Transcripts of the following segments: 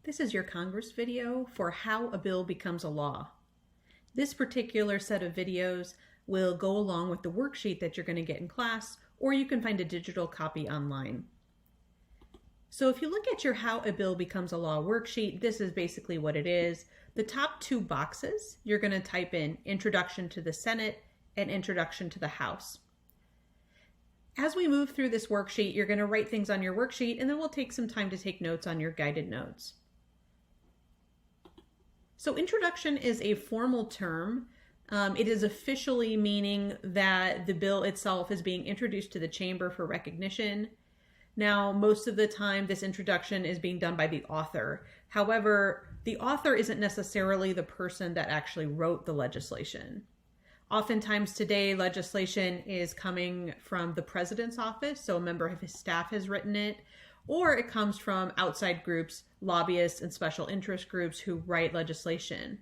This is your Congress video for how a bill becomes a law. This particular set of videos will go along with the worksheet that you're going to get in class, or you can find a digital copy online. So if you look at your How a Bill Becomes a Law worksheet, this is basically what it is. The top two boxes, you're going to type in Introduction to the Senate and Introduction to the House. As we move through this worksheet, you're going to write things on your worksheet, and then we'll take some time to take notes on your guided notes. So introduction is a formal term. It is officially meaning that the bill itself is being introduced to the chamber for recognition. Now, most of the time, this introduction is being done by the author. However, the author isn't necessarily the person that actually wrote the legislation. Oftentimes today, legislation is coming from the president's office, so a member of his staff has written it, or it comes from outside groups, lobbyists, and special interest groups who write legislation.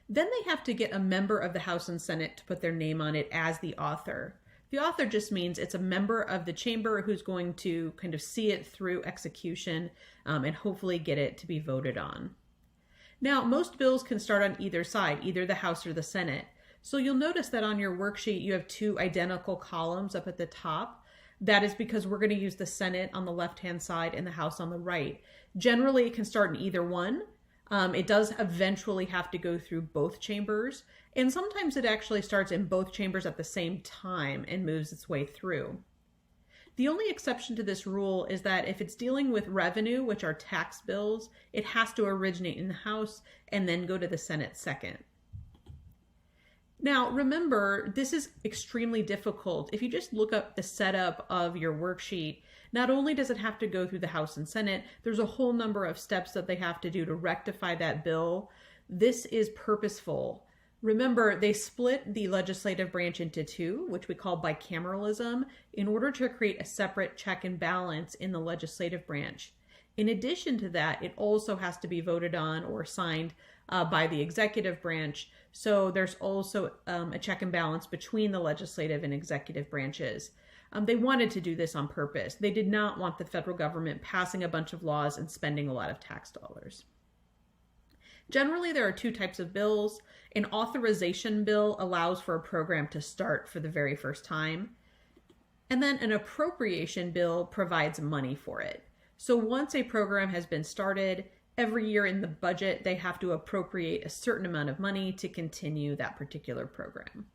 Then they have to get a member of the House and Senate to put their name on it as the author. The author just means it's a member of the chamber who's going to kind of see it through execution and hopefully get it to be voted on. Now, most bills can start on either side, either the House or the Senate. So you'll notice that on your worksheet, you have two identical columns up at the top. That is because we're going to use the Senate on the left-hand side and the House on the right. Generally, it can start in either one. It does eventually have to go through both chambers, and sometimes it actually starts in both chambers at the same time and moves its way through. The only exception to this rule is that if it's dealing with revenue, which are tax bills, it has to originate in the House and then go to the Senate second. Now, remember, this is extremely difficult. If you just look up the setup of your worksheet, not only does it have to go through the House and Senate, there's a whole number of steps that they have to do to rectify that bill. This is purposeful. Remember, they split the legislative branch into two, which we call bicameralism, in order to create a separate check and balance in the legislative branch. In addition to that, it also has to be voted on or signed by the executive branch. So there's also a check and balance between the legislative and executive branches. They wanted to do this on purpose. They did not want the federal government passing a bunch of laws and spending a lot of tax dollars. Generally, there are two types of bills. An authorization bill allows for a program to start for the very first time. And then an appropriation bill provides money for it. So once a program has been started, every year in the budget, they have to appropriate a certain amount of money to continue that particular program.